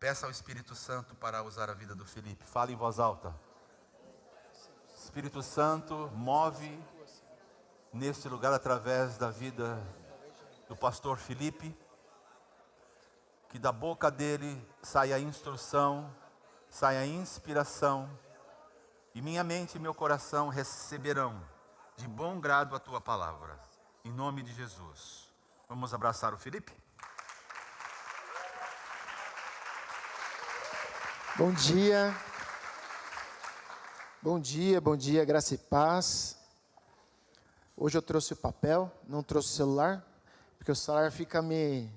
Peça ao Espírito Santo para usar a vida do Felipe. Fale em voz alta. Espírito Santo, move neste lugar através da vida do pastor Felipe. Que da boca dele saia instrução, saia inspiração. E minha mente e meu coração receberão de bom grado a tua palavra. Em nome de Jesus. Vamos abraçar o Felipe? Bom dia. Bom dia, bom dia, graça e paz. Hoje eu trouxe o papel, não trouxe o celular, porque o celular fica me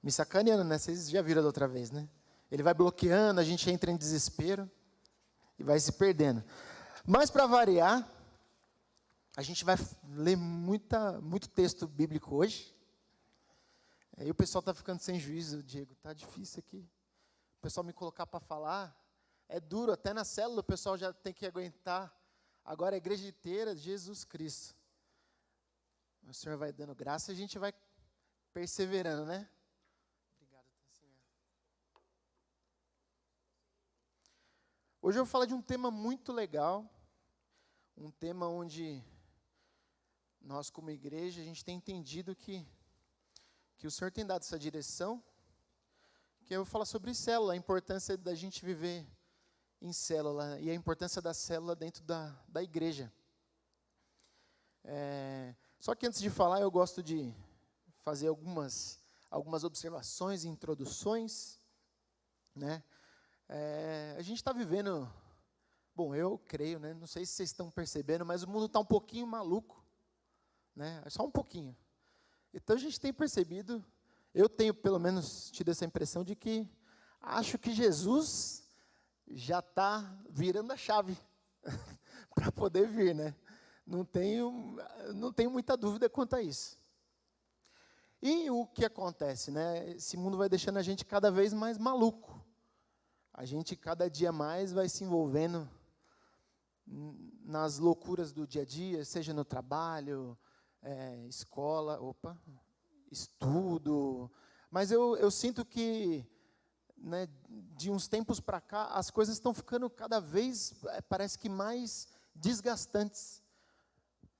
sacaneando, né? Vocês já viram da outra vez, né? Ele vai bloqueando, a gente entra em desespero e vai se perdendo. Mas para variar, a gente vai ler muito texto bíblico hoje. E o pessoal está ficando sem juízo, Diego, tá difícil aqui. O pessoal me colocar para falar, é duro, até na célula o pessoal já tem que aguentar. Agora a igreja inteira, Jesus Cristo. O Senhor vai dando graça e a gente vai perseverando, né? Obrigado, Tancinha. Hoje eu vou falar de um tema muito legal, um tema onde nós como igreja, a gente tem entendido que o Senhor tem dado essa direção, que eu vou falar sobre célula, a importância da gente viver em célula e a importância da célula dentro da igreja. Só que antes de falar, eu gosto de fazer algumas observações e introduções, né? A gente está vivendo, bom, eu creio, né? Não sei se vocês estão percebendo, mas o mundo está um pouquinho maluco, né? Só um pouquinho. Então a gente tem percebido, eu tenho pelo menos tido essa impressão de que acho que Jesus já está virando a chave para poder vir, né? Não tenho muita dúvida quanto a isso. E o que acontece, né? Esse mundo vai deixando a gente cada vez mais maluco. A gente cada dia mais vai se envolvendo nas loucuras do dia a dia, seja no trabalho, escola, estudo. Mas eu sinto que, né, de uns tempos para cá, as coisas estão ficando cada vez, parece que mais desgastantes.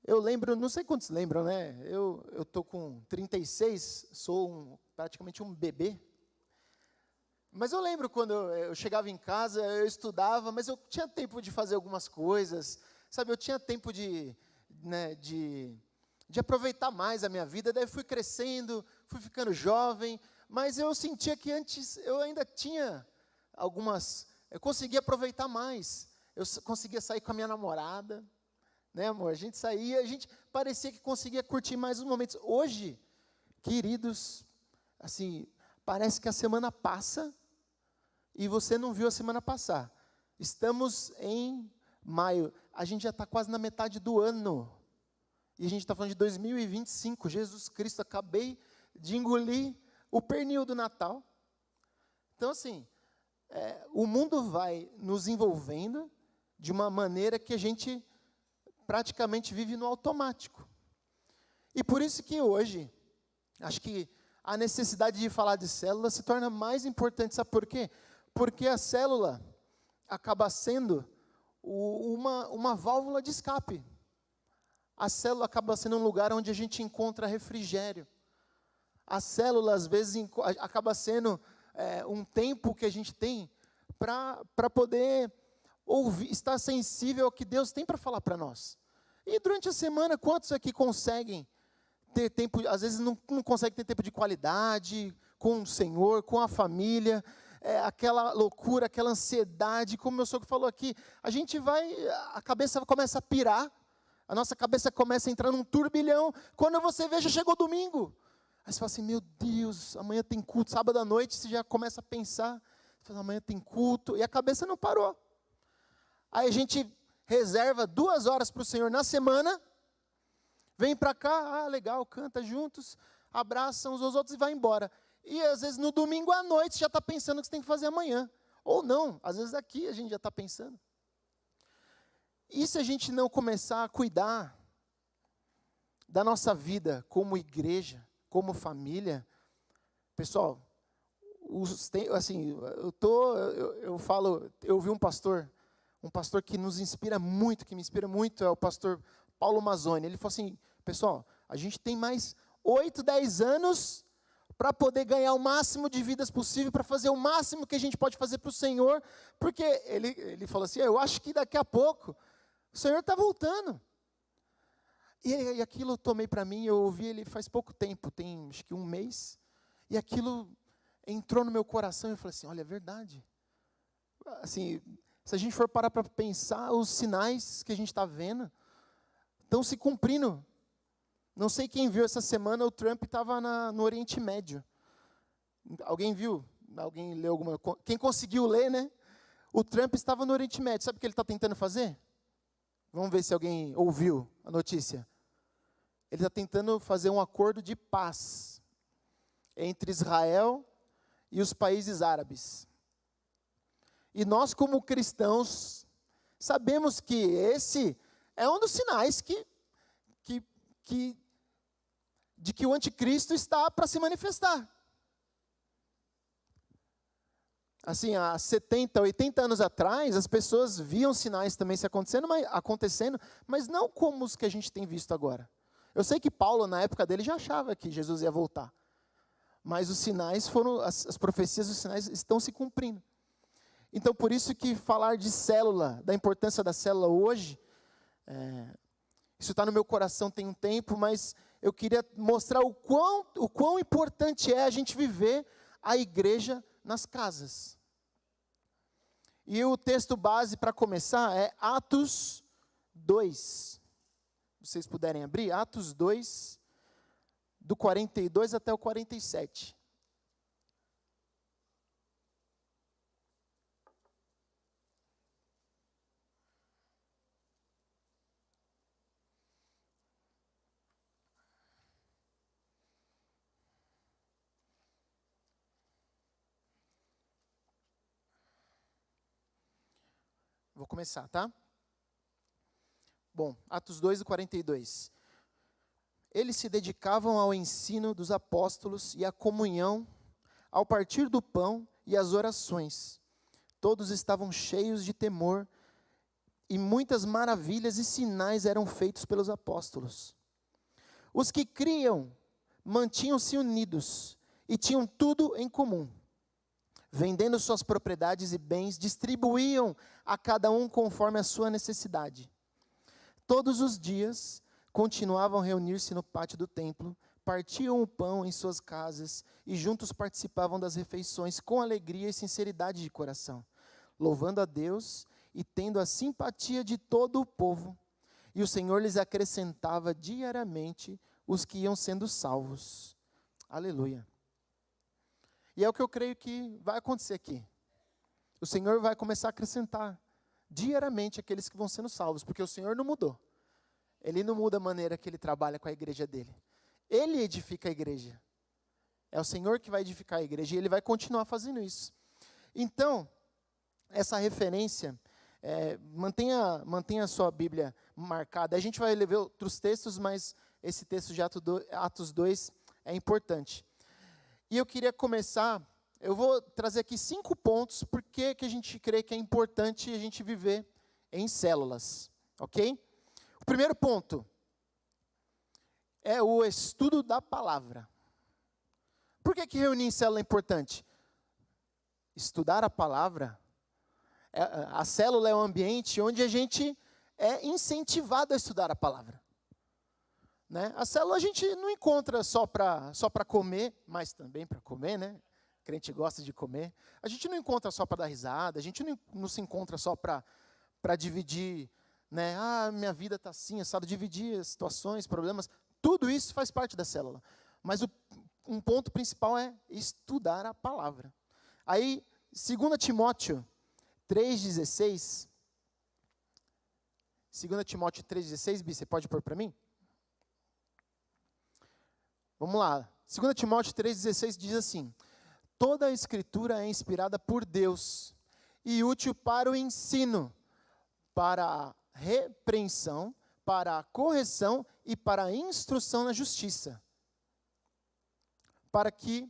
Eu lembro, não sei quantos lembram, né? Eu estou com 36, sou praticamente um bebê. Mas eu lembro quando eu chegava em casa, eu estudava, mas eu tinha tempo de fazer algumas coisas, sabe? Eu tinha tempo de aproveitar mais a minha vida. Daí fui crescendo, fui ficando jovem, mas eu sentia que antes eu ainda tinha eu conseguia aproveitar mais. Eu conseguia sair com a minha namorada, né, amor? A gente saía, a gente parecia que conseguia curtir mais os momentos. Hoje, queridos, assim, parece que a semana passa e você não viu a semana passar. Estamos em maio, a gente já está quase na metade do ano. E a gente está falando de 2025, Jesus Cristo, acabei de engolir o pernil do Natal. Então, assim, o mundo vai nos envolvendo de uma maneira que a gente praticamente vive no automático. E por isso que hoje, acho que a necessidade de falar de célula se torna mais importante. Sabe por quê? Porque a célula acaba sendo uma válvula de escape. A célula acaba sendo um lugar onde a gente encontra refrigério. A célula, às vezes, acaba sendo um tempo que a gente tem para poder ouvir, estar sensível ao que Deus tem para falar para nós. E durante a semana, quantos aqui conseguem ter tempo, às vezes não conseguem ter tempo de qualidade com o Senhor, com a família, aquela loucura, aquela ansiedade, como meu sogro falou aqui, a cabeça começa a pirar, a nossa cabeça começa a entrar num turbilhão. Quando você vê, já chegou domingo. Aí você fala assim, meu Deus, amanhã tem culto. Sábado à noite você já começa a pensar, você fala, amanhã tem culto, e a cabeça não parou. Aí a gente reserva 2 horas para o Senhor na semana, vem para cá, legal, canta juntos, abraça uns aos outros e vai embora. E às vezes no domingo à noite você já está pensando o que você tem que fazer amanhã. Ou não, às vezes aqui a gente já está pensando. E se a gente não começar a cuidar da nossa vida como igreja, como família, pessoal, assim, eu vi um pastor que nos inspira muito, que me inspira muito, é o pastor Paulo Mazzoni. Ele falou assim, pessoal, a gente tem mais 8, 10 anos para poder ganhar o máximo de vidas possível, para fazer o máximo que a gente pode fazer para o Senhor, porque ele falou assim, eu acho que daqui a pouco o Senhor está voltando. E aquilo eu tomei para mim, eu ouvi ele faz pouco tempo, tem acho que um mês, e aquilo entrou no meu coração e eu falei assim, olha, é verdade. Assim, se a gente for parar para pensar, os sinais que a gente está vendo estão se cumprindo. Não sei quem viu essa semana, o Trump estava no Oriente Médio. Alguém viu? Alguém leu alguma coisa? Quem conseguiu ler, né? O Trump estava no Oriente Médio. Sabe o que ele está tentando fazer? Vamos ver se alguém ouviu a notícia. Ele está tentando fazer um acordo de paz entre Israel e os países árabes. E nós, como cristãos, sabemos que esse é um dos sinais de que o anticristo está para se manifestar. Assim, há 70, 80 anos atrás, as pessoas viam sinais também se acontecendo, mas não como os que a gente tem visto agora. Eu sei que Paulo, na época dele, já achava que Jesus ia voltar. Mas os sinais as profecias dos sinais estão se cumprindo. Então, por isso que falar de célula, da importância da célula hoje, isso está no meu coração tem um tempo, mas eu queria mostrar o quão importante é a gente viver a igreja nas casas. E o texto base para começar é Atos 2. Se vocês puderem abrir, Atos 2, do 42 até o 47. Vou começar, tá? Bom, Atos 2, 42. Eles se dedicavam ao ensino dos apóstolos e à comunhão, ao partir do pão e às orações. Todos estavam cheios de temor e muitas maravilhas e sinais eram feitos pelos apóstolos. Os que criam mantinham-se unidos e tinham tudo em comum. Vendendo suas propriedades e bens, distribuíam a cada um conforme a sua necessidade. Todos os dias, continuavam a reunir-se no pátio do templo, partiam o pão em suas casas e juntos participavam das refeições com alegria e sinceridade de coração, louvando a Deus e tendo a simpatia de todo o povo. E o Senhor lhes acrescentava diariamente os que iam sendo salvos. Aleluia. E é o que eu creio que vai acontecer aqui. O Senhor vai começar a acrescentar diariamente aqueles que vão sendo salvos, porque o Senhor não mudou. Ele não muda a maneira que Ele trabalha com a igreja dele. Ele edifica a igreja. É o Senhor que vai edificar a igreja e Ele vai continuar fazendo isso. Então, essa referência, mantenha a sua Bíblia marcada. A gente vai ler outros textos, mas esse texto de Atos 2 é importante. E eu queria começar, eu vou trazer aqui 5 pontos, porque que a gente crê que é importante a gente viver em células, ok? O primeiro ponto é o estudo da palavra. Por que reunir em célula é importante? Estudar a palavra, a célula é um ambiente onde a gente é incentivado a estudar a palavra. Né? A célula a gente não encontra só para comer, mas também para comer, né? O crente gosta de comer. A gente não encontra só para dar risada, a gente não se encontra só para dividir, né? Minha vida está assim, assado, dividir situações, problemas. Tudo isso faz parte da célula. Mas um ponto principal é estudar a palavra. Aí, 2 Timóteo 3,16. 2 Timóteo 3,16, Bi, você pode pôr para mim? Vamos lá, 2 Timóteo 3,16 diz assim: toda a escritura é inspirada por Deus e útil para o ensino, para a repreensão, para a correção e para a instrução na justiça, para que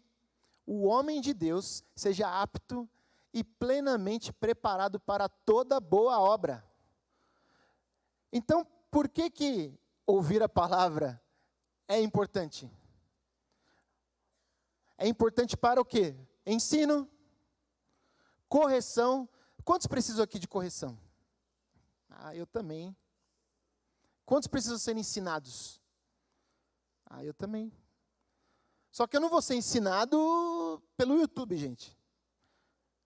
o homem de Deus seja apto e plenamente preparado para toda boa obra. Então, por que ouvir a palavra é importante? É importante para o quê? Ensino, correção. Quantos precisam aqui de correção? Eu também. Quantos precisam ser ensinados? Eu também. Só que eu não vou ser ensinado pelo YouTube, gente.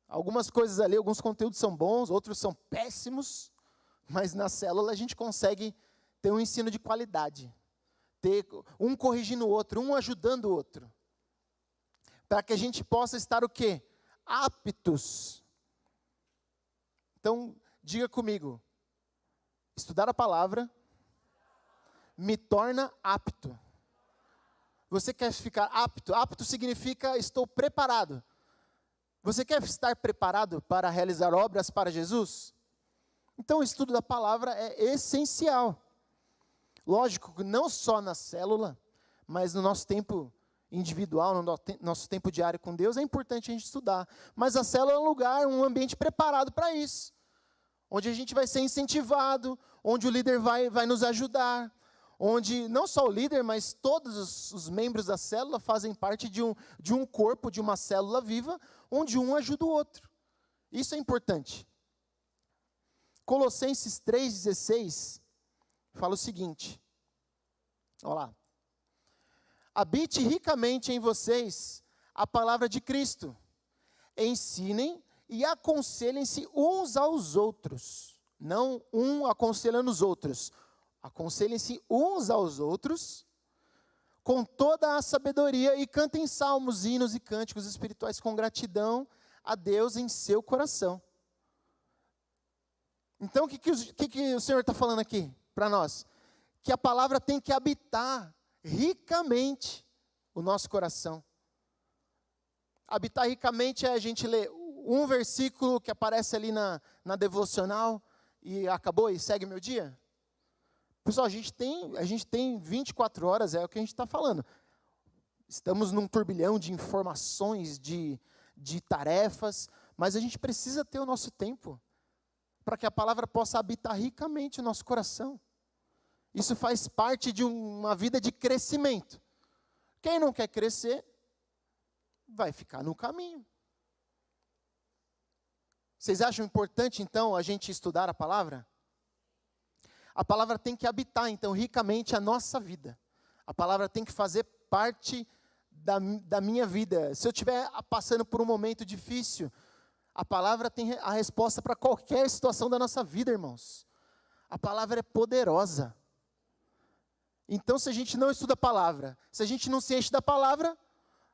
Algumas coisas ali, alguns conteúdos são bons, outros são péssimos, mas na célula a gente consegue ter um ensino de qualidade. Ter um corrigindo o outro, um ajudando o outro. Para que a gente possa estar o quê? Aptos. Então, diga comigo. Estudar a palavra me torna apto. Você quer ficar apto? Apto significa estou preparado. Você quer estar preparado para realizar obras para Jesus? Então, o estudo da palavra é essencial. Lógico que não só na célula, mas no nosso tempo individual, no nosso tempo diário com Deus, é importante a gente estudar. Mas a célula é um lugar, um ambiente preparado para isso. Onde a gente vai ser incentivado, onde o líder vai nos ajudar, onde não só o líder, mas todos os membros da célula fazem parte de um corpo, de uma célula viva, onde um ajuda o outro. Isso é importante. Colossenses 3,16 fala o seguinte, olha lá. Habite ricamente em vocês a palavra de Cristo. Ensinem e aconselhem-se uns aos outros. Não um aconselhando os outros. Aconselhem-se uns aos outros com toda a sabedoria e cantem salmos, hinos e cânticos espirituais com gratidão a Deus em seu coração. Então, o que o Senhor está falando aqui para nós? Que a palavra tem que habitar ricamente o nosso coração. Habitar ricamente é a gente ler um versículo que aparece ali na devocional e acabou e segue meu dia. Pessoal, a gente tem 24 horas, é o que a gente está falando. Estamos num turbilhão de informações, de tarefas, mas a gente precisa ter o nosso tempo para que a palavra possa habitar ricamente o nosso coração. Isso faz parte de uma vida de crescimento. Quem não quer crescer, vai ficar no caminho. Vocês acham importante, então, a gente estudar a palavra? A palavra tem que habitar, então, ricamente a nossa vida. A palavra tem que fazer parte da minha vida. Se eu estiver passando por um momento difícil, a palavra tem a resposta para qualquer situação da nossa vida, irmãos. A palavra é poderosa. Então, se a gente não estuda a palavra, se a gente não se enche da palavra,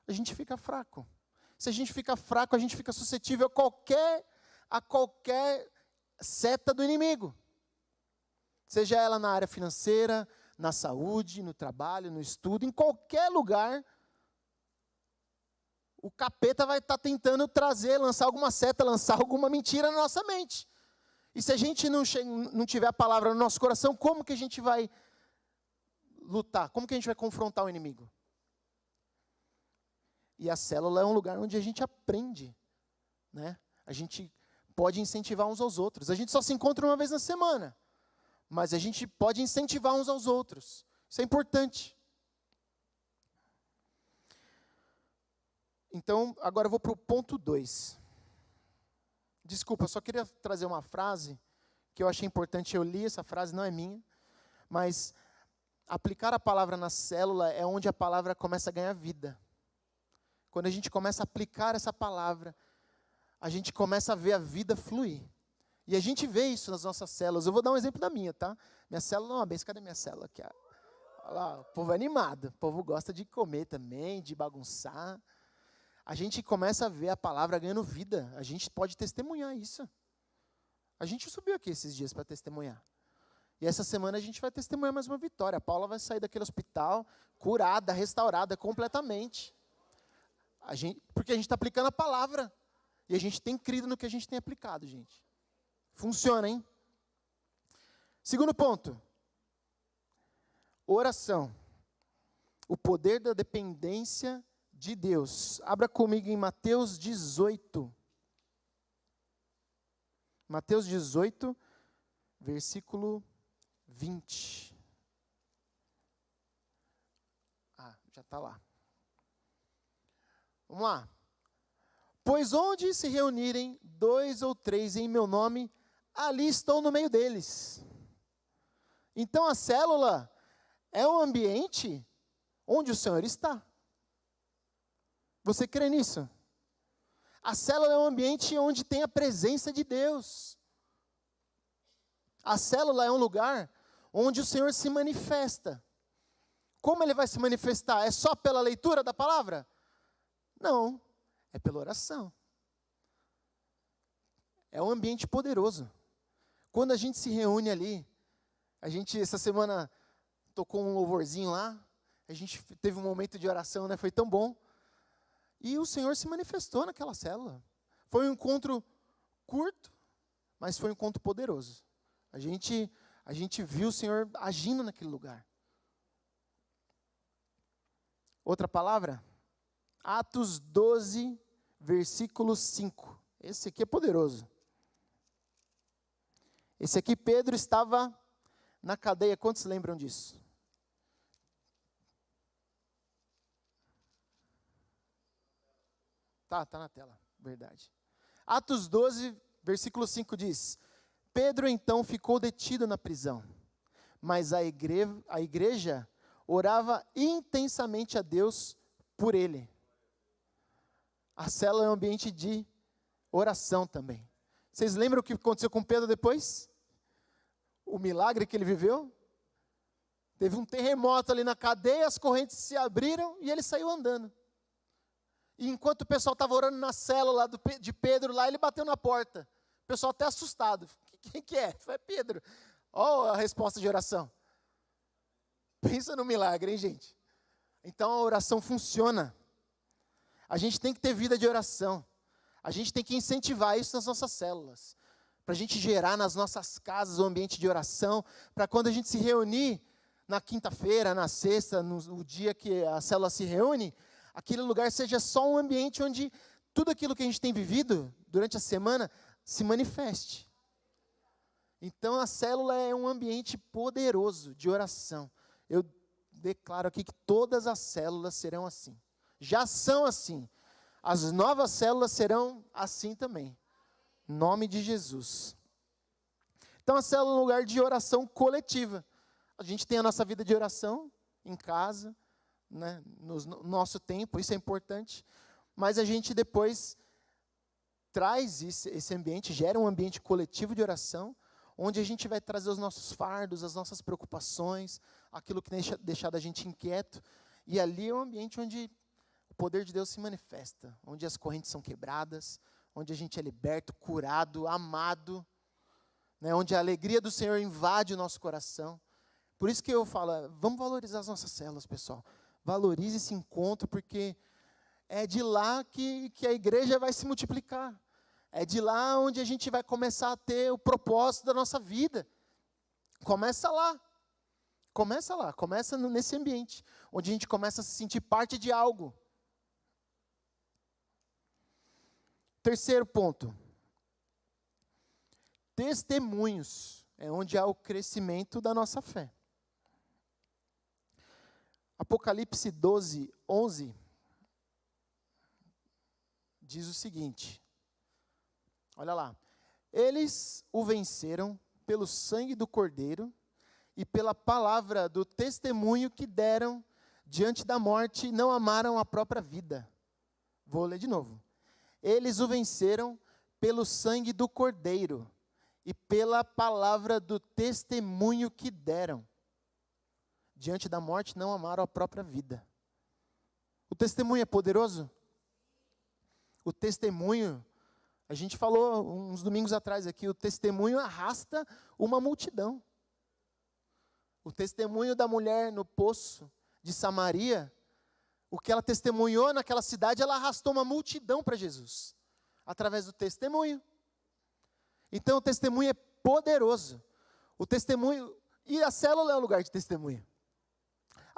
a gente fica fraco. Se a gente fica fraco, a gente fica suscetível a qualquer seta do inimigo. Seja ela na área financeira, na saúde, no trabalho, no estudo, em qualquer lugar, o capeta vai estar tentando lançar alguma seta, lançar alguma mentira na nossa mente. E se a gente não tiver a palavra no nosso coração, como que a gente vai lutar? Como que a gente vai confrontar o inimigo? E a célula é um lugar onde a gente aprende, né? A gente pode incentivar uns aos outros. A gente só se encontra uma vez na semana, mas a gente pode incentivar uns aos outros. Isso é importante. Então, agora eu vou para o ponto 2. Desculpa, eu só queria trazer uma frase que eu achei importante. Eu li essa frase, não é minha, mas aplicar a palavra na célula é onde a palavra começa a ganhar vida. Quando a gente começa a aplicar essa palavra, a gente começa a ver a vida fluir. E a gente vê isso nas nossas células. Eu vou dar um exemplo da minha, tá? Minha célula não é uma benção. Cadê minha célula? Aqui, olha lá, o povo é animado. O povo gosta de comer também, de bagunçar. A gente começa a ver a palavra ganhando vida. A gente pode testemunhar isso. A gente subiu aqui esses dias para testemunhar. E essa semana a gente vai testemunhar mais uma vitória. A Paula vai sair daquele hospital curada, restaurada completamente. Porque a gente está aplicando a palavra. E a gente tem crido no que a gente tem aplicado, gente. Funciona, hein? Segundo ponto. Oração. O poder da dependência de Deus. Abra comigo em Mateus 18. Mateus 18, versículo 20. Já está lá. Vamos lá. Pois onde se reunirem 2 ou 3 em meu nome, ali estou no meio deles. Então a célula é um ambiente onde o Senhor está. Você crê nisso? A célula é um ambiente onde tem a presença de Deus. A célula é um lugar onde o Senhor se manifesta. Como Ele vai se manifestar? É só pela leitura da palavra? Não, é pela oração. É um ambiente poderoso. Quando a gente se reúne ali, essa semana tocou um louvorzinho lá, a gente teve um momento de oração, né? Foi tão bom. E o Senhor se manifestou naquela célula. Foi um encontro curto, mas foi um encontro poderoso. A gente viu o Senhor agindo naquele lugar. Outra palavra? Atos 12, versículo 5. Esse aqui é poderoso. Esse aqui, Pedro estava na cadeia. Quantos lembram disso? Tá na tela, verdade. Atos 12, versículo 5 diz: Pedro então ficou detido na prisão, mas a igreja orava intensamente a Deus por ele. A célula é um ambiente de oração também. Vocês lembram o que aconteceu com Pedro depois? O milagre que ele viveu? Teve um terremoto ali na cadeia, as correntes se abriram e ele saiu andando. E enquanto o pessoal estava orando na célula de Pedro lá, ele bateu na porta. O pessoal até assustado. Quem que é? Foi Pedro. Olha a resposta de oração. Pensa no milagre, hein, gente? Então a oração funciona. A gente tem que ter vida de oração. A gente tem que incentivar isso nas nossas células. Para a gente gerar nas nossas casas um ambiente de oração. Para quando a gente se reunir na quinta-feira, na sexta, no dia que a célula se reúne, aquele lugar seja só um ambiente onde tudo aquilo que a gente tem vivido durante a semana se manifeste. Então a célula é um ambiente poderoso de oração. Eu declaro aqui que todas as células serão assim. Já são assim. As novas células serão assim também. Em nome de Jesus. Então a célula é um lugar de oração coletiva. A gente tem a nossa vida de oração em casa, né, no nosso tempo, isso é importante. Mas a gente depois traz esse ambiente, gera um ambiente coletivo de oração, onde a gente vai trazer os nossos fardos, as nossas preocupações, aquilo que tem deixado a gente inquieto. E ali é um ambiente onde o poder de Deus se manifesta, onde as correntes são quebradas, onde a gente é liberto, curado, amado, né, onde a alegria do Senhor invade o nosso coração. Por isso que eu falo, vamos valorizar as nossas células, pessoal. Valorize esse encontro, porque é de lá que a igreja vai se multiplicar. É de lá onde a gente vai começar a ter o propósito da nossa vida. Começa lá. Começa lá, começa nesse ambiente, onde a gente começa a se sentir parte de algo. Terceiro ponto. Testemunhos é onde há o crescimento da nossa fé. Apocalipse 12, 11, diz o seguinte, olha lá, eles o venceram pelo sangue do Cordeiro e pela palavra do testemunho que deram diante da morte e não amaram a própria vida. Vou ler de novo. Eles o venceram pelo sangue do Cordeiro e pela palavra do testemunho que deram. Diante da morte, não amaram a própria vida. O testemunho é poderoso? O testemunho, a gente falou uns domingos atrás aqui, o testemunho arrasta uma multidão. O testemunho da mulher no poço de Samaria, o que ela testemunhou naquela cidade, ela arrastou uma multidão para Jesus, através do testemunho. Então o testemunho é poderoso. O testemunho, e a célula é um lugar de testemunho.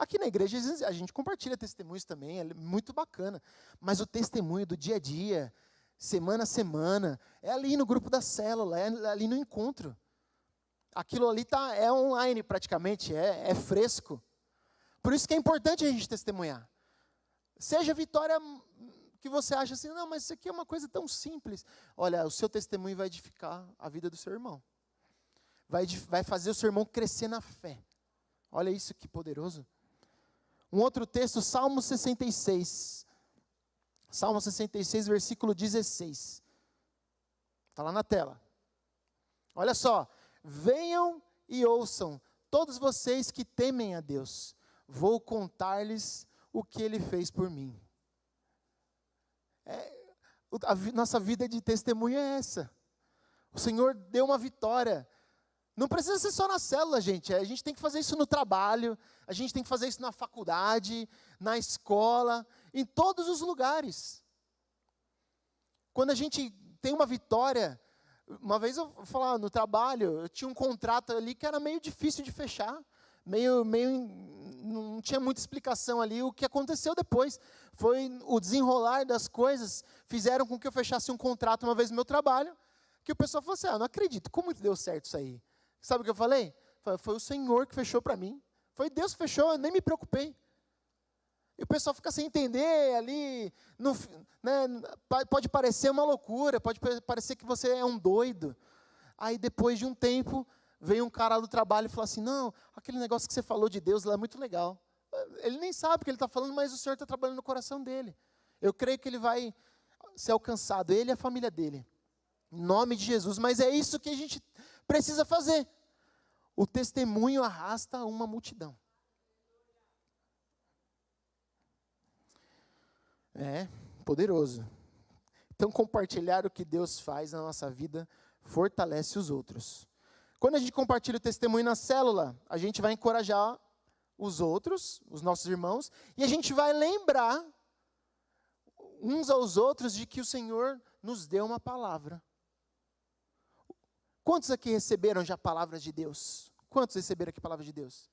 Aqui na igreja a gente compartilha testemunhos também, é muito bacana. Mas o testemunho do dia a dia, semana a semana, é ali no grupo da célula, é ali no encontro. Aquilo ali é online praticamente, é fresco. Por isso que é importante a gente testemunhar. Seja a vitória que você acha assim, não, mas isso aqui é uma coisa tão simples. Olha, o seu testemunho vai edificar a vida do seu irmão. Vai fazer o seu irmão crescer na fé. Olha isso que poderoso. Um outro texto, Salmo 66. Salmo 66, versículo 16. Está lá na tela. Olha só. Venham e ouçam, todos vocês que temem a Deus. Vou contar-lhes o que Ele fez por mim. Nossa vida de testemunho é essa. O Senhor deu uma vitória. Não precisa ser só na célula, gente. A gente tem que fazer isso no trabalho, a gente tem que fazer isso na faculdade, na escola, em todos os lugares. Quando a gente tem uma vitória, uma vez eu vou falar, no trabalho, eu tinha um contrato ali que era meio difícil de fechar, não tinha muita explicação ali. O que aconteceu depois foi o desenrolar das coisas, fizeram com que eu fechasse um contrato uma vez no meu trabalho, que o pessoal falou assim, não acredito, como que deu certo isso aí? Sabe o que eu falei? Foi o Senhor que fechou para mim, foi Deus que fechou, eu nem me preocupei. E o pessoal fica sem entender ali, né, pode parecer uma loucura, pode parecer que você é um doido. Aí depois de um tempo, veio um cara do trabalho e falou assim, não, aquele negócio que você falou de Deus lá é muito legal. Ele nem sabe o que ele está falando, mas o Senhor está trabalhando no coração dele. Eu creio que ele vai ser alcançado, ele e a família dele. Em nome de Jesus, mas é isso que a gente precisa fazer. O testemunho arrasta uma multidão. É, poderoso. Então, compartilhar o que Deus faz na nossa vida fortalece os outros. Quando a gente compartilha o testemunho na célula, a gente vai encorajar os outros, os nossos irmãos, e a gente vai lembrar uns aos outros de que o Senhor nos deu uma palavra. Quantos aqui receberam já palavras de Deus? Quantos receberam aqui a palavra de Deus?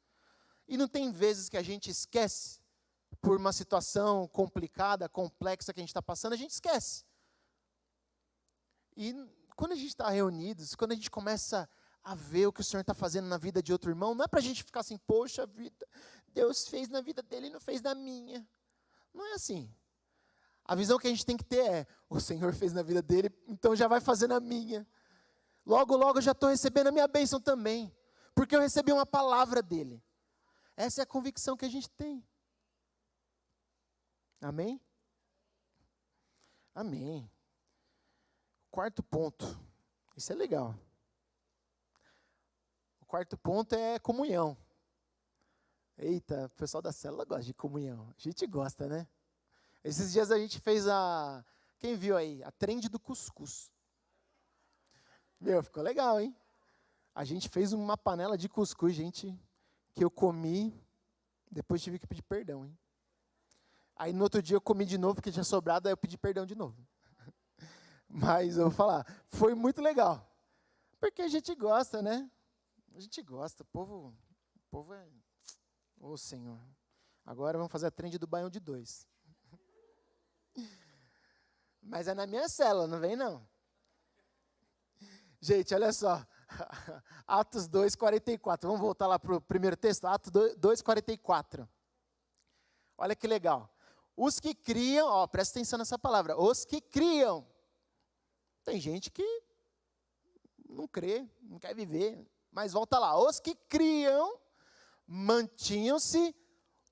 E não tem vezes que a gente esquece, por uma situação complicada, complexa que a gente está passando, a gente esquece. E quando a gente está reunidos, quando a gente começa a ver o que o Senhor está fazendo na vida de outro irmão, não é para a gente ficar assim, poxa vida, Deus fez na vida dele e não fez na minha. Não é assim. A visão que a gente tem que ter é, o Senhor fez na vida dele, então já vai fazer na minha. Logo, logo eu já estou recebendo a minha bênção também, porque eu recebi uma palavra dele. Essa é a convicção que a gente tem. Amém? Amém. Quarto ponto. Isso é legal. O quarto ponto é comunhão. Eita, o pessoal da célula gosta de comunhão. A gente gosta, né? Esses dias a gente fez quem viu aí? A trend do cuscuz. Meu, ficou legal, hein? A gente fez uma panela de cuscuz, gente, que eu comi, depois tive que pedir perdão, hein? Aí no outro dia eu comi de novo, porque tinha sobrado, aí eu pedi perdão de novo. Mas eu vou falar, foi muito legal. Porque a gente gosta, né? A gente gosta, o povo é... Ô Senhor, agora vamos fazer a trend do Baião de 2. Mas é na minha célula, não vem não. Gente, olha só, Atos 2:44, vamos voltar lá para o primeiro texto, Atos 2:44. Olha que legal. Os que criam, presta atenção nessa palavra, os que criam. Tem gente que não crê, não quer viver, mas volta lá. Os que criam, mantinham-se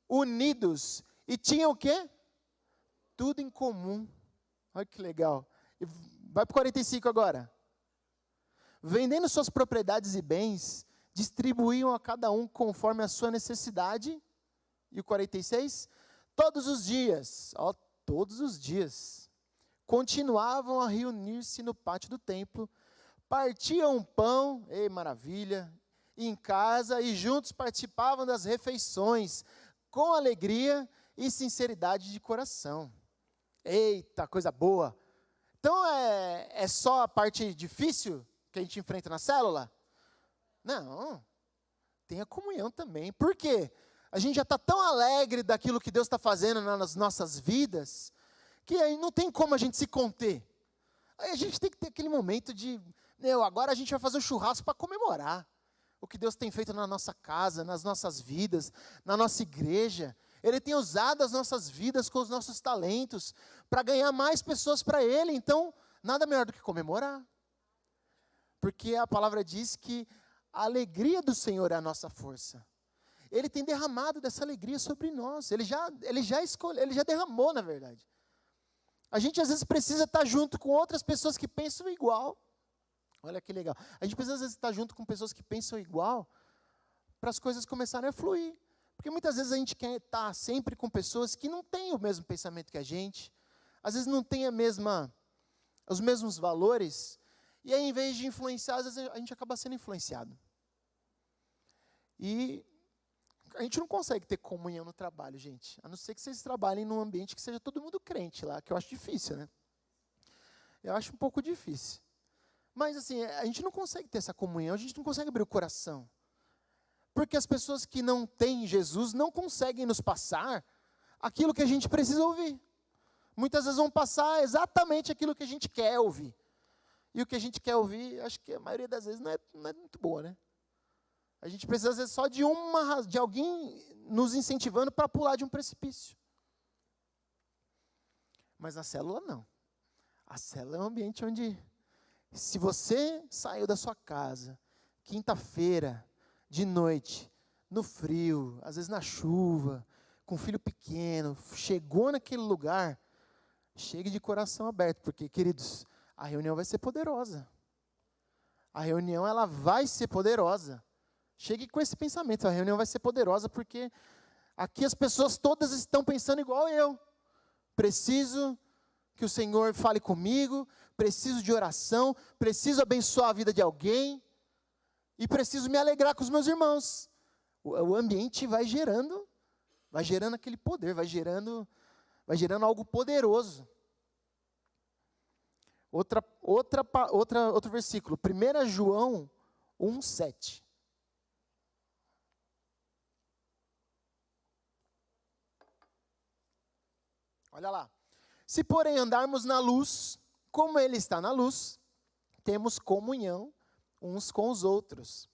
unidos e tinham o quê? Tudo em comum. Olha que legal. Vai para o 45 agora. Vendendo suas propriedades e bens, distribuíam a cada um conforme a sua necessidade. E o 46? Todos os dias, continuavam a reunir-se no pátio do templo, partiam pão, maravilha, em casa, e juntos participavam das refeições, com alegria e sinceridade de coração. Eita, coisa boa! Então é só a parte difícil que a gente enfrenta na célula? Não, tem a comunhão também. Por quê? A gente já está tão alegre daquilo que Deus está fazendo nas nossas vidas, que aí não tem como a gente se conter. Aí a gente tem que ter aquele momento de, agora a gente vai fazer um churrasco para comemorar o que Deus tem feito na nossa casa, nas nossas vidas, na nossa igreja. Ele tem usado as nossas vidas com os nossos talentos para ganhar mais pessoas para Ele. Então, nada melhor do que comemorar. Porque a palavra diz que a alegria do Senhor é a nossa força. Ele tem derramado dessa alegria sobre nós. Ele já derramou, na verdade. A gente às vezes precisa estar junto com outras pessoas que pensam igual. Olha que legal. A gente precisa às vezes estar junto com pessoas que pensam igual para as coisas começarem a fluir. Porque muitas vezes a gente quer estar sempre com pessoas que não têm o mesmo pensamento que a gente. Às vezes não têm os mesmos valores. E aí, em vez de influenciar, às vezes a gente acaba sendo influenciado. E a gente não consegue ter comunhão no trabalho, gente. A não ser que vocês trabalhem num ambiente que seja todo mundo crente lá, que eu acho difícil, né? Eu acho um pouco difícil. Mas assim, a gente não consegue ter essa comunhão, a gente não consegue abrir o coração. Porque as pessoas que não têm Jesus não conseguem nos passar aquilo que a gente precisa ouvir. Muitas vezes vão passar exatamente aquilo que a gente quer ouvir. E o que a gente quer ouvir, acho que a maioria das vezes não é muito boa, né? A gente precisa, às vezes, só de alguém nos incentivando para pular de um precipício. Mas na célula, não. A célula é um ambiente onde, se você saiu da sua casa, quinta-feira, de noite, no frio, às vezes na chuva, com um filho pequeno, chegou naquele lugar, chegue de coração aberto, porque, queridos, a reunião vai ser poderosa. A reunião, ela vai ser poderosa. Chegue com esse pensamento, a reunião vai ser poderosa, porque aqui as pessoas todas estão pensando igual eu. Preciso que o Senhor fale comigo, preciso de oração, preciso abençoar a vida de alguém, e preciso me alegrar com os meus irmãos. O ambiente vai gerando aquele poder, vai gerando algo poderoso. Outro versículo, 1 João 1,7. Olha lá. Se, porém, andarmos na luz, como Ele está na luz, temos comunhão uns com os outros.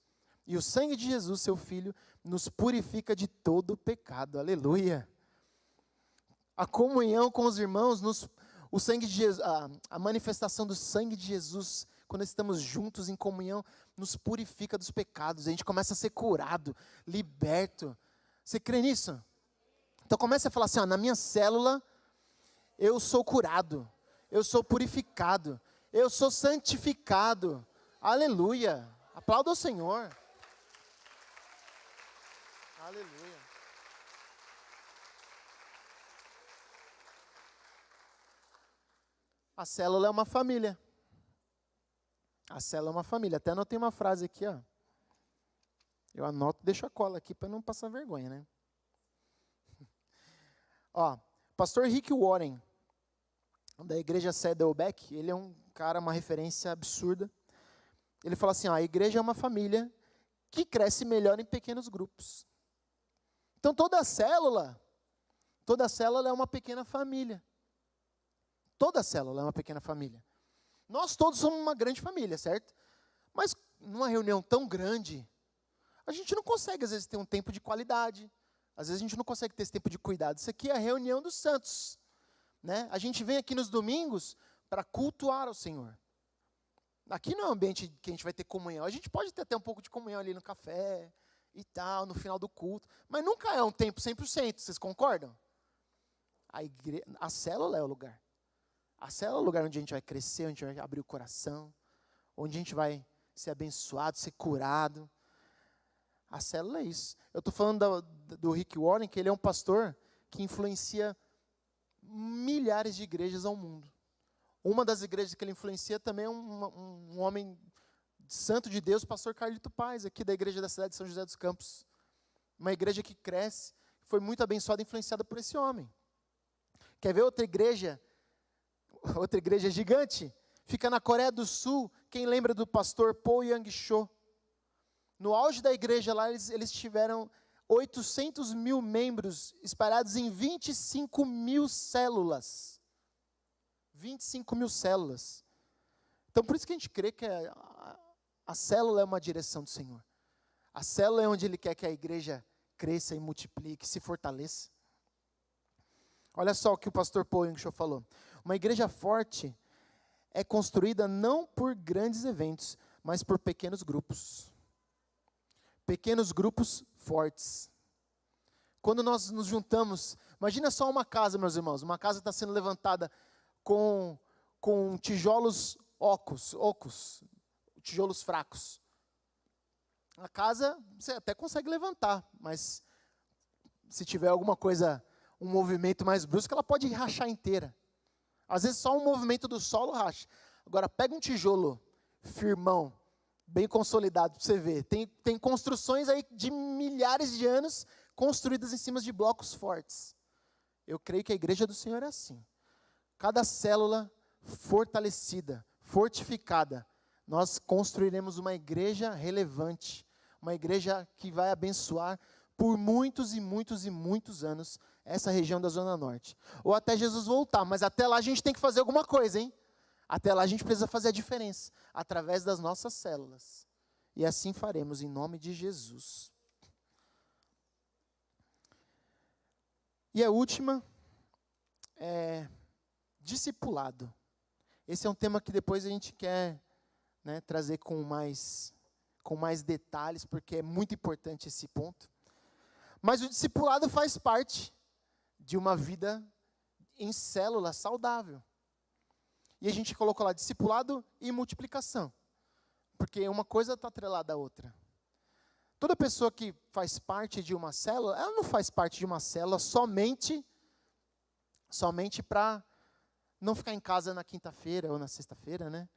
E o sangue de Jesus, seu Filho, nos purifica de todo pecado. Aleluia. A comunhão com os irmãos, o sangue de Jesus, a manifestação do sangue de Jesus, quando estamos juntos em comunhão, nos purifica dos pecados. A gente começa a ser curado, liberto. Você crê nisso? Então comece a falar assim, na minha célula, eu sou curado, eu sou purificado, eu sou santificado. Aleluia. Aplauda o Senhor. Aleluia. A célula é uma família. A célula é uma família. Até anotei uma frase aqui, ó. Eu anoto, deixo a cola aqui para não passar vergonha, né? Ó, pastor Rick Warren, da igreja Saddleback, ele é um cara, uma referência absurda. Ele fala assim, a igreja é uma família que cresce melhor em pequenos grupos. Então toda célula é uma pequena família. Toda célula é uma pequena família. Nós todos somos uma grande família, certo? Mas numa reunião tão grande, a gente não consegue, às vezes, ter um tempo de qualidade. Às vezes a gente não consegue ter esse tempo de cuidado. Isso aqui é a reunião dos santos, né? A gente vem aqui nos domingos para cultuar ao Senhor. Aqui não é um ambiente que a gente vai ter comunhão. A gente pode ter até um pouco de comunhão ali no café e tal, no final do culto. Mas nunca é um tempo 100%, vocês concordam? A célula é o lugar. A célula é o lugar onde a gente vai crescer, onde a gente vai abrir o coração, onde a gente vai ser abençoado, ser curado. A célula é isso. Eu estou falando do Rick Warren, que ele é um pastor que influencia milhares de igrejas ao mundo. Uma das igrejas que ele influencia também é um homem santo de Deus, o pastor Carlito Paz, aqui da igreja da cidade de São José dos Campos. Uma igreja que cresce, foi muito abençoada e influenciada por esse homem. Quer ver outra igreja gigante? Fica na Coreia do Sul. Quem lembra do pastor Paul Yang-cho? No auge da igreja lá, eles tiveram 800 mil membros espalhados em 25 mil células. 25 mil células. Então, por isso que a gente crê que a célula é uma direção do Senhor. A célula é onde Ele quer que a igreja cresça e multiplique, se fortaleça. Olha só o que o pastor Paul Yonggi falou. Uma igreja forte é construída não por grandes eventos, mas por pequenos grupos. Pequenos grupos fortes. Quando nós nos juntamos, imagina só uma casa, meus irmãos. Uma casa está sendo levantada com tijolos ocos, tijolos fracos. A casa você até consegue levantar, mas se tiver alguma coisa, um movimento mais brusco, ela pode rachar inteira. Às vezes só um movimento do solo racha. Agora pega um tijolo firmão, bem consolidado, para você ver. Tem construções aí de milhares de anos construídas em cima de blocos fortes. Eu creio que a igreja do Senhor é assim. Cada célula fortalecida, fortificada, nós construiremos uma igreja relevante, uma igreja que vai abençoar por muitos e muitos e muitos anos essa região da Zona Norte. Ou até Jesus voltar, mas até lá a gente tem que fazer alguma coisa, hein? Até lá a gente precisa fazer a diferença, através das nossas células. E assim faremos, em nome de Jesus. E a última é discipulado. Esse é um tema que depois a gente quer, né, trazer com mais detalhes, porque é muito importante esse ponto. Mas o discipulado faz parte de uma vida em célula saudável. E a gente colocou lá discipulado e multiplicação, porque uma coisa está atrelada à outra. Toda pessoa que faz parte de uma célula, ela não faz parte de uma célula somente para não ficar em casa na quinta-feira ou na sexta-feira, né?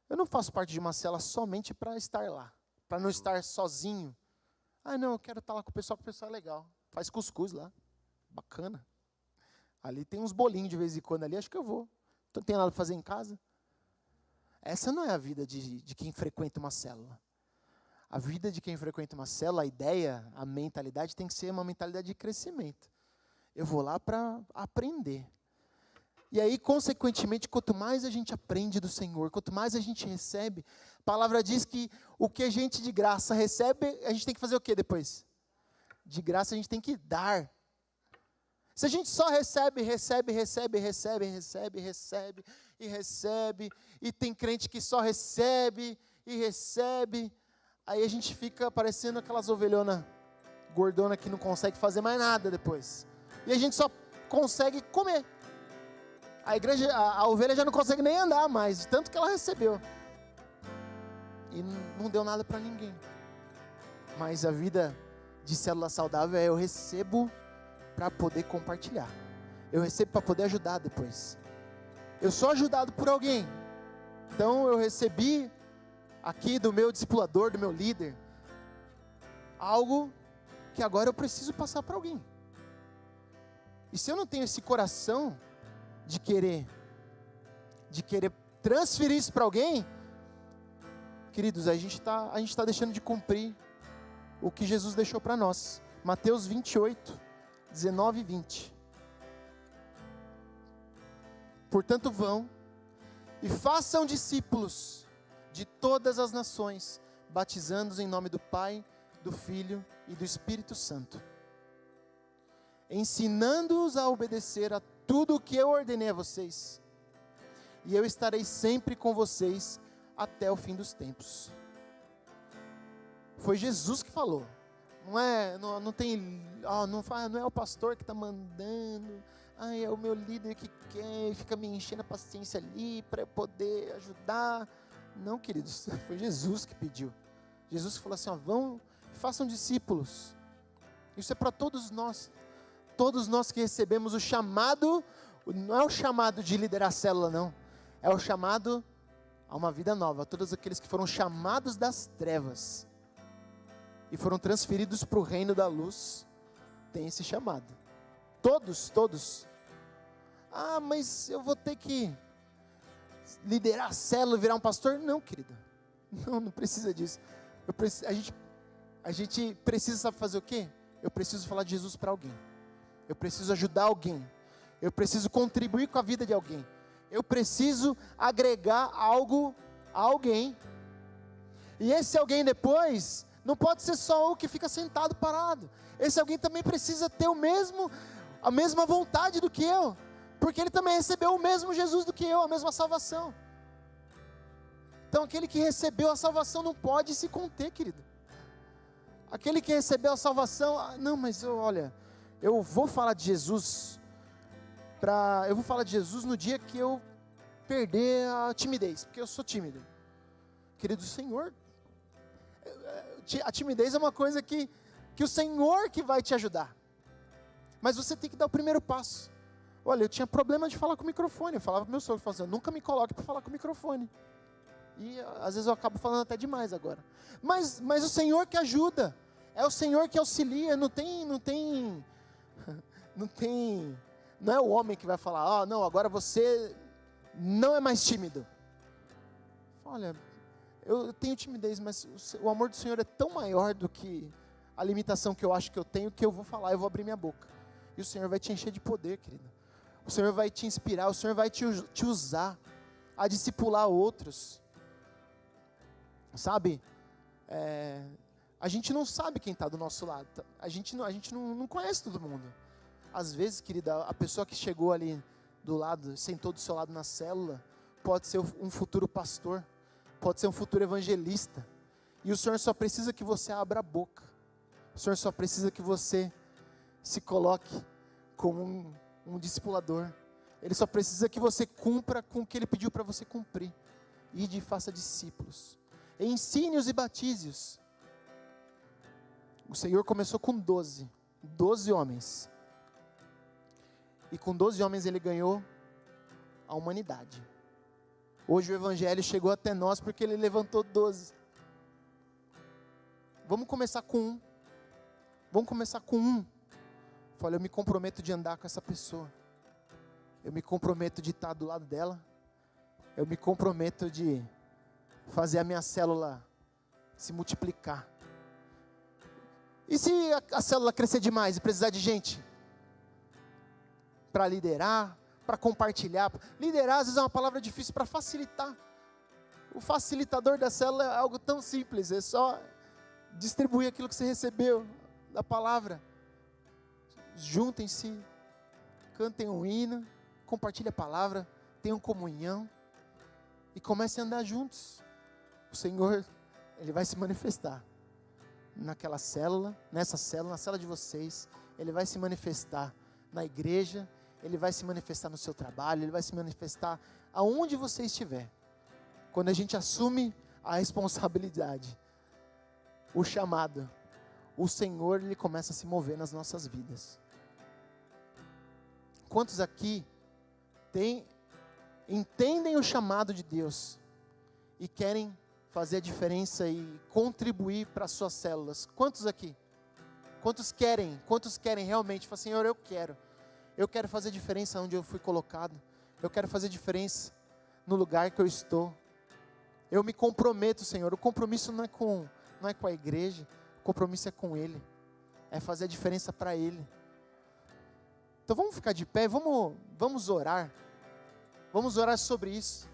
Eu não faço parte de uma célula somente para estar lá, para não estar sozinho. Ah, não, eu quero estar lá com o pessoal é legal. Faz cuscuz lá, bacana. Ali tem uns bolinhos de vez em quando ali, acho que eu vou. Não tem nada para fazer em casa. Essa não é a vida de quem frequenta uma célula. A vida de quem frequenta uma célula, a ideia, a mentalidade tem que ser uma mentalidade de crescimento. Eu vou lá para aprender. E aí, consequentemente, quanto mais a gente aprende do Senhor, quanto mais a gente recebe, a palavra diz que o que a gente de graça recebe, a gente tem que fazer o quê depois? De graça a gente tem que dar. Se a gente só recebe, e tem crente que só recebe, aí a gente fica parecendo aquelas ovelhonas gordonas que não consegue fazer mais nada depois. E a gente só consegue comer. A ovelha já não consegue nem andar mais, de tanto que ela recebeu. E não deu nada para ninguém. Mas a vida de célula saudável é eu recebo para poder compartilhar. Eu recebo para poder ajudar depois. Eu sou ajudado por alguém. Então eu recebi aqui do meu discipulador, do meu líder, algo que agora eu preciso passar para alguém. E se eu não tenho esse coração de querer transferir isso para alguém, queridos, a gente tá deixando de cumprir o que Jesus deixou para nós. Mateus 28, 19 e 20. Portanto, vão e façam discípulos de todas as nações, batizando-os em nome do Pai, do Filho e do Espírito Santo, ensinando-os a obedecer a tudo o que eu ordenei a vocês, e eu estarei sempre com vocês até o fim dos tempos. Foi Jesus que falou. Não é o pastor que está mandando, é o meu líder que quer, fica me enchendo a paciência ali para eu poder ajudar. Não, queridos, foi Jesus que pediu. Jesus que falou assim, vão, façam discípulos. Isso é para todos nós que recebemos o chamado, não é o chamado de liderar a célula, não, é o chamado a uma vida nova. Todos aqueles que foram chamados das trevas e foram transferidos para o reino da luz, tem esse chamado. Todos. Mas eu vou ter que liderar a célula, virar um pastor? Não, querido. Não precisa disso. A gente precisa, sabe fazer o quê? eu preciso falar de Jesus para alguém. Eu preciso ajudar alguém. Eu preciso contribuir com a vida de alguém. Eu preciso agregar algo a alguém. E esse alguém depois, não pode ser só o que fica sentado parado. Esse alguém também precisa ter a mesma vontade do que eu. Porque ele também recebeu o mesmo Jesus do que eu, a mesma salvação. Então aquele que recebeu a salvação não pode se conter, querido. Aquele que recebeu a salvação, não, mas eu vou falar de Jesus, eu vou falar de Jesus no dia que eu perder a timidez, porque eu sou tímido. Querido Senhor, a timidez é uma coisa que o Senhor que vai te ajudar. Mas você tem que dar o primeiro passo. Olha, eu tinha problema de falar com o microfone, eu falava para meu sogro, assim, nunca me coloque para falar com o microfone. E às vezes eu acabo falando até demais agora. Mas o Senhor que ajuda, é o Senhor que auxilia, não é o homem que vai falar, não, agora você não é mais tímido. Olha, eu tenho timidez, mas o amor do Senhor é tão maior do que a limitação que eu acho que eu tenho, que eu vou falar, eu vou abrir minha boca. E o Senhor vai te encher de poder, querido. O Senhor vai te inspirar, o Senhor vai te usar a discipular outros. Sabe, a gente não sabe quem está do nosso lado, a gente não conhece todo mundo. Às vezes, querida, a pessoa que chegou ali do lado, sentou do seu lado na célula, pode ser um futuro pastor, pode ser um futuro evangelista, e o Senhor só precisa que você abra a boca, o Senhor só precisa que você se coloque como um discipulador, Ele só precisa que você cumpra com o que Ele pediu para você cumprir, ide e faça discípulos, ensine-os e batize-os. O Senhor começou com 12 homens, e com 12 homens Ele ganhou a humanidade. Hoje o Evangelho chegou até nós porque Ele levantou 12. Vamos começar com um. Olha, eu me comprometo de andar com essa pessoa, eu me comprometo de estar do lado dela, eu me comprometo de fazer a minha célula se multiplicar. E se a célula crescer demais e precisar de gente para liderar, para compartilhar? Liderar às vezes é uma palavra difícil, para facilitar. O facilitador da célula é algo tão simples, é só distribuir aquilo que você recebeu da palavra. Juntem-se, cantem um hino, compartilhem a palavra, tenham comunhão e comecem a andar juntos. O Senhor, Ele vai se manifestar naquela célula, na célula de vocês. Ele vai se manifestar na igreja, Ele vai se manifestar no seu trabalho, Ele vai se manifestar aonde você estiver. Quando a gente assume a responsabilidade, o chamado, o Senhor, Ele começa a se mover nas nossas vidas. Quantos aqui entendem o chamado de Deus e querem fazer a diferença e contribuir para as suas células? Quantos aqui? Quantos querem realmente? Falar, Senhor, eu quero fazer diferença onde eu fui colocado, eu quero fazer diferença no lugar que eu estou. Eu me comprometo, Senhor. O compromisso não é com a igreja, o compromisso é com Ele, é fazer a diferença para Ele. Então vamos ficar de pé, vamos orar sobre isso.